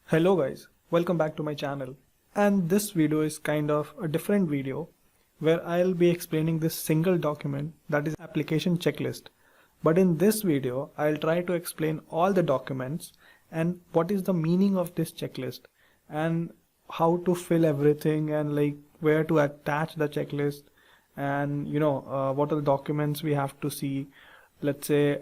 Hello guys, welcome back to my channel, and this video is kind of a different video where I'll be explaining this single document, that is application checklist. But in this video I'll try to explain all the documents and what is the meaning of this checklist and how to fill everything and like where to attach the checklist and what are the documents we have to see. Let's say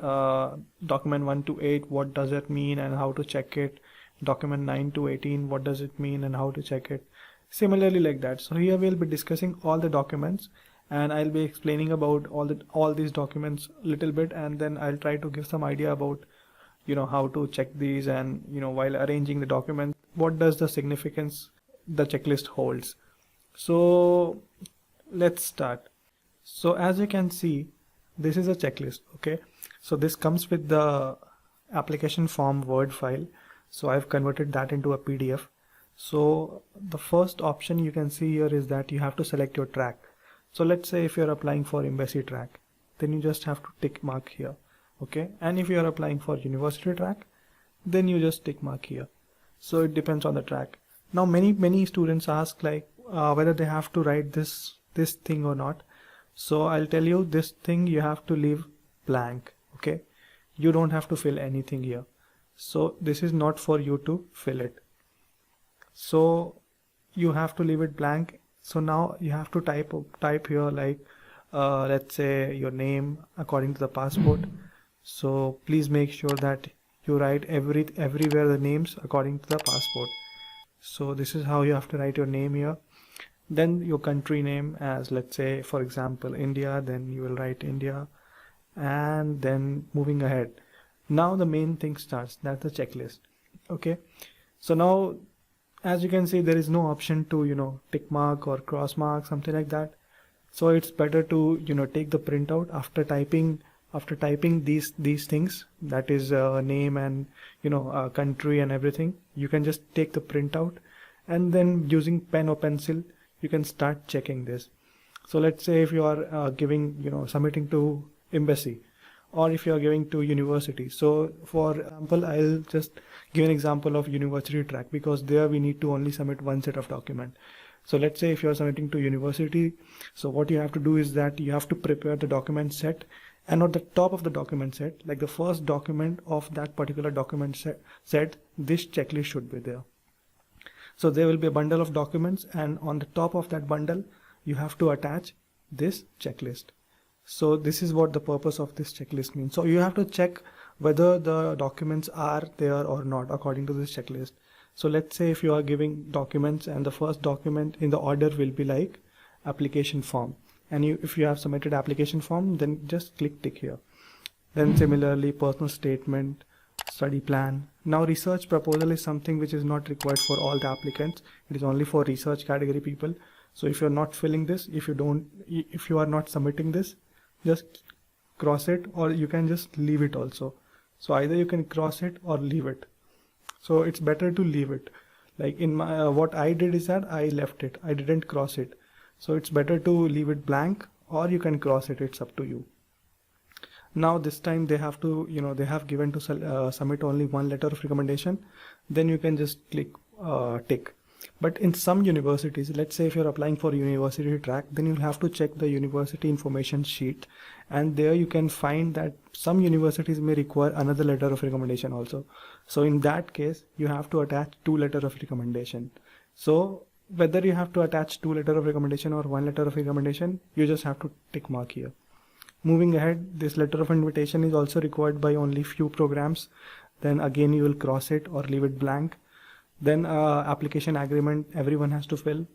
document 1 to 8, what does it mean and how to check it. Document 9 to 18, what does it mean and how to check it. Similarly like that. So here we'll be discussing all the documents and I'll be explaining about all these documents a little bit, and then I'll try to give some idea about how to check these, and while arranging the document, what does the significance the checklist holds. So let's start. So as you can see, this is a checklist. Okay, so this comes with the application form Word file. So I've converted that into a PDF. So the first option you can see here is that you have to select your track. So let's say if you're applying for embassy track, then you just have to tick mark here. Okay, and if you are applying for university track, then you just tick mark here. So it depends on the track. Now many students ask like whether they have to write this thing or not. So I'll tell you, this thing you have to leave blank. Okay, you don't have to fill anything here. So this is not for you to fill it. So you have to leave it blank. So now you have to type here like let's say your name according to the passport. So please make sure that you write everywhere the names according to the passport. So this is how you have to write your name here. Then your country name, as let's say for example India, then you will write India, and then moving ahead. Now the main thing starts, that's the checklist. Okay, so now as you can see, there is no option to tick mark or cross mark, something like that. So it's better to take the printout after typing these things, that is name and country and everything. You can just take the printout and then using pen or pencil you can start checking this. So let's say if you are giving submitting to embassy, or if you are giving to university. So for example, I'll just give an example of university track, because there we need to only submit one set of document. So let's say if you are submitting to university, so what you have to do is that you have to prepare the document set, and on the top of the document set, like the first document of that particular document set, this checklist should be there. So there will be a bundle of documents, and on the top of that bundle you have to attach this checklist. So this is what the purpose of this checklist means. So you have to check whether the documents are there or not according to this checklist. So let's say if you are giving documents and the first document in the order will be like application form, and if you have submitted application form, then just click tick here. Then similarly personal statement, study plan. Now research proposal is something which is not required for all the applicants. It is only for research category people. So if you're not filling this, if you are not submitting this, just cross it, or you can just leave it also. So either you can cross it or leave it. So it's better to leave it. Like in my what I did is that I left it, I didn't cross it. So it's better to leave it blank, or you can cross it, it's up to you. Now this time they have to they have given to submit only one letter of recommendation, then you can just click tick. But in some universities, let's say if you're applying for university track, then you'll have to check the university information sheet, and there you can find that some universities may require another letter of recommendation also. So in that case you have to attach 2 letters of recommendation. So whether you have to attach 2 letters of recommendation or 1 letter of recommendation, you just have to tick mark here. Moving ahead, this letter of invitation is also required by only few programs. Then again you will cross it or leave it blank. Then application agreement, everyone has to fill.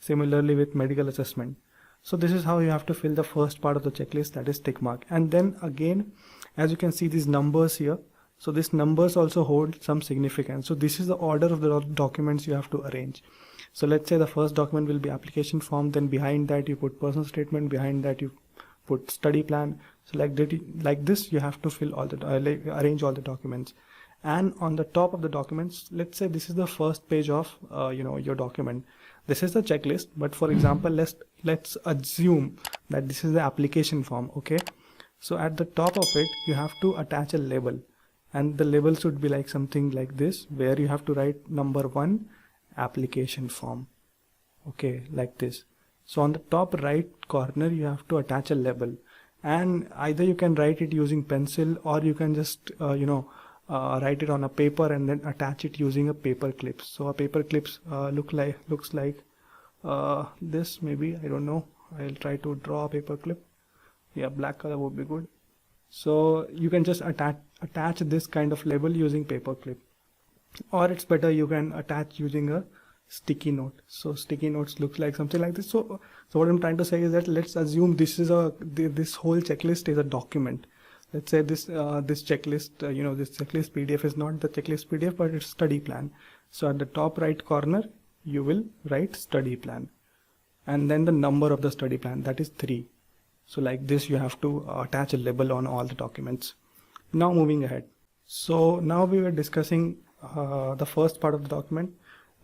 Similarly with medical assessment. So this is how you have to fill the first part of the checklist, that is tick mark. And then again, as you can see these numbers here, so these numbers also hold some significance. So this is the order of the documents you have to arrange. So let's say the first document will be application form, then behind that you put personal statement, behind that you put study plan. So like this you have to fill all the arrange all the documents. And on the top of the documents, let's say this is the first page of your document. This is the checklist, but for example let's assume that this is the application form. Okay, So at the top of it, you have to attach a label, and the label should be like something like this, where you have to write number 1 application form. Okay, like this. So on the top right corner, you have to attach a label, and either you can write it using pencil, or you can just write it on a paper and then attach it using a paper clip. So a paper clips looks like this, maybe, I don't know. I'll try to draw a paper clip. Yeah, black color would be good. So you can just attach this kind of label using paper clip, or it's better you can attach using a sticky note. So sticky notes looks like something like this. So what I'm trying to say is that let's assume this whole checklist is a document. Let's say this checklist, this checklist PDF is not the checklist PDF, but it's study plan. So at the top right corner, you will write study plan, and then the number of the study plan, that is 3. So like this, you have to attach a label on all the documents. Now moving ahead. So now we were discussing the first part of the document.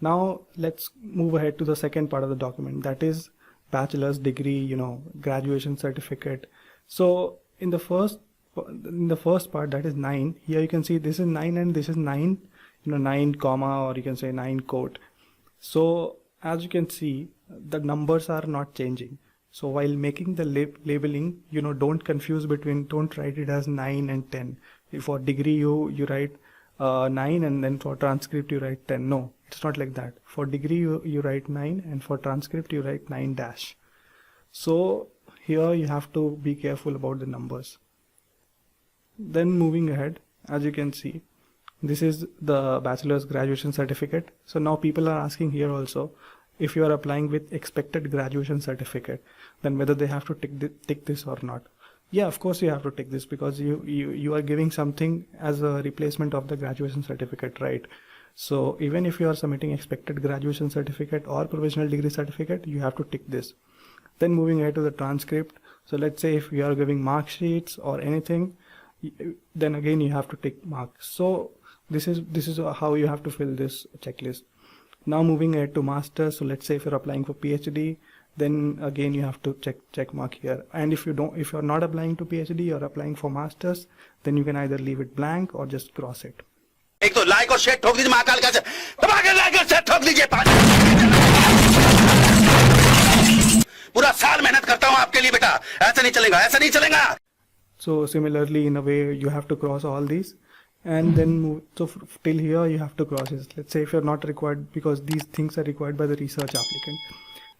Now let's move ahead to the second part of the document, that is bachelor's degree, graduation certificate. So in the first part, that is 9, here you can see this is 9 and this is 9, 9 comma, or you can say 9 quote. So as you can see, the numbers are not changing. So while making the labeling, don't confuse between, don't write it as 9 and 10. If for degree you write 9 and then for transcript you write 10. No, it's not like that. For degree you write 9 and for transcript you write 9 dash. So here you have to be careful about the numbers. Then moving ahead, as you can see, this is the bachelor's graduation certificate. So now people are asking here also, if you are applying with expected graduation certificate, then whether they have to tick this or not. Yeah, of course you have to tick this, because you are giving something as a replacement of the graduation certificate, right? So even if you are submitting expected graduation certificate or provisional degree certificate, you have to tick this. Then moving ahead to the transcript. So let's say if you are giving mark sheets or anything, then again you have to tick marks. So this is how you have to fill this checklist. Now moving ahead to masters. So let's say if you're applying for PhD, then again you have to check mark here. And if you're not applying to PhD, you're applying for masters, then you can either leave it blank or just cross it. एक तो like और share ठोक दीजिए महाकाल का, दबा के like और share ठोक दीजिए। पूरा साल मेहनत करता हूँ आपके लिए बेटा, ऐसा नहीं चलेगा, ऐसा नहीं चलेगा। So similarly, in a way, you have to cross all these, and then move. So till here you have to cross it. Let's say if you're not required, because these things are required by the research applicant.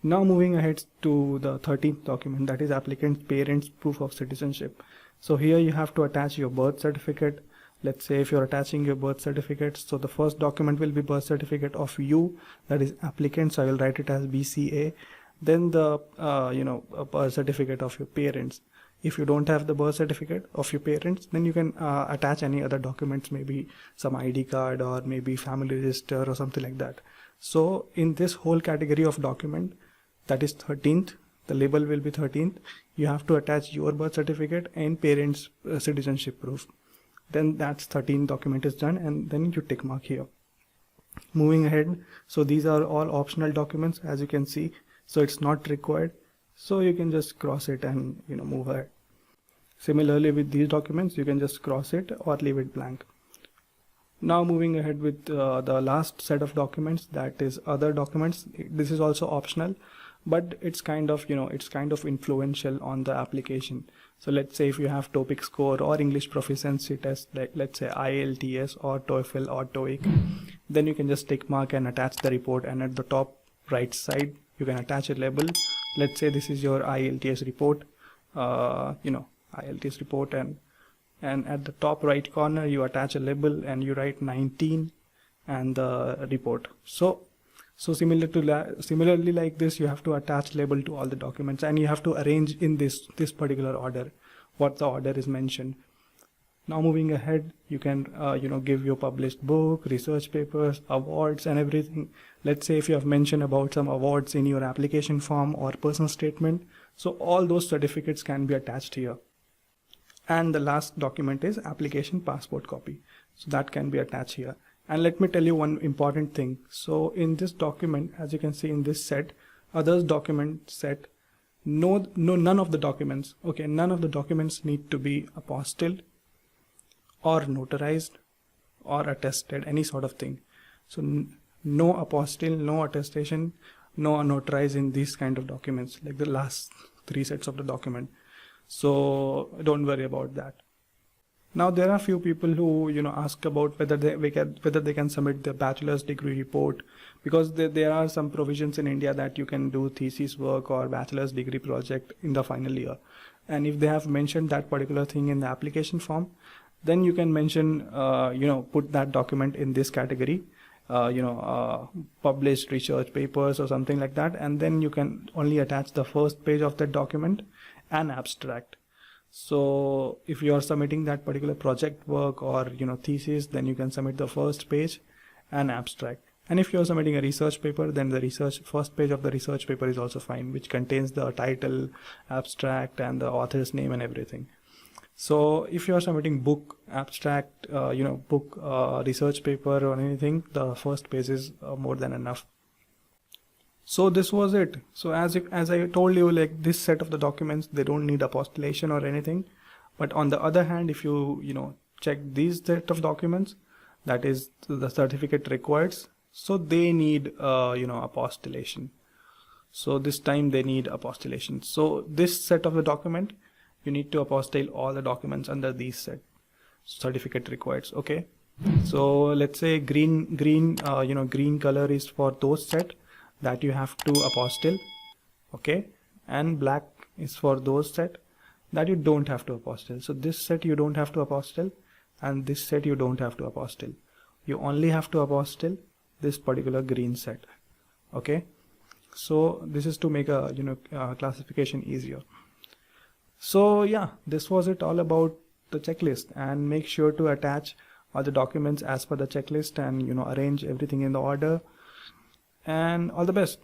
Now moving ahead to the 13th document, that is applicant's parents' proof of citizenship. So here you have to attach your birth certificate. Let's say if you're attaching your birth certificate, so the first document will be birth certificate of you, that is applicant, so I will write it as BCA. Then the birth certificate of your parents. If you don't have the birth certificate of your parents, then you can attach any other documents, maybe some ID card or maybe family register or something like that. So in this whole category of document, that is 13th, the label will be 13th, you have to attach your birth certificate and parents' citizenship proof. Then that's 13th document is done, and then you tick mark here. Moving ahead, so these are all optional documents, as you can see, so it's not required. So you can just cross it and move ahead. Similarly with these documents, you can just cross it or leave it blank. Now moving ahead with the last set of documents, that is other documents. This is also optional, but it's kind of influential on the application. So let's say if you have TOPIK score or English proficiency test, like let's say IELTS or TOEFL or TOEIC, then you can just tick mark and attach the report, and at the top right side you can attach a label. Let's say this is your IELTS report, IELTS report, and at the top right corner you attach a label and you write 19 and the report. So similarly like this, you have to attach label to all the documents, and you have to arrange in this particular order, what the order is mentioned. Now moving ahead, you can give your published book, research papers, awards and everything. Let's say if you have mentioned about some awards in your application form or personal statement, so all those certificates can be attached here. And the last document is application passport copy, so that can be attached here. And let me tell you one important thing. So in this document, as you can see in this set, others document set, none of the documents, okay, none of the documents need to be apostilled or notarized or attested, any sort of thing. So no apostille, no attestation, no notarized in these kind of documents, like the last 3 sets of the document. So don't worry about that. Now there are few people who ask about whether they can submit their bachelor's degree report, because there are some provisions in India that you can do thesis work or bachelor's degree project in the final year, and if they have mentioned that particular thing in the application form, then you can mention put that document in this category, published research papers or something like that, and then you can only attach the first page of that document and abstract. So if you are submitting that particular project work or thesis, then you can submit the first page and abstract. And if you are submitting a research paper, then the first page of the research paper is also fine, which contains the title, abstract, and the author's name and everything. So if you are submitting book, abstract, book, research paper or anything, the first page is more than enough. So this was it. So as I told you, like this set of the documents, they don't need apostillation or anything. But on the other hand, if you check these set of documents, that is the certificate requires, so they need apostillation. So this time they need apostillation. So this set of the document, you need to apostille all the documents under these set certificate requires. Okay. So let's say green color is for those set that you have to apostille, okay, and black is for those set that you don't have to apostille. So this set you don't have to apostille, and this set you don't have to apostille. You only have to apostille this particular green set. Okay, so this is to make a classification easier. So yeah, this was it all about the checklist, and make sure to attach all the documents as per the checklist and arrange everything in the order. And all the best.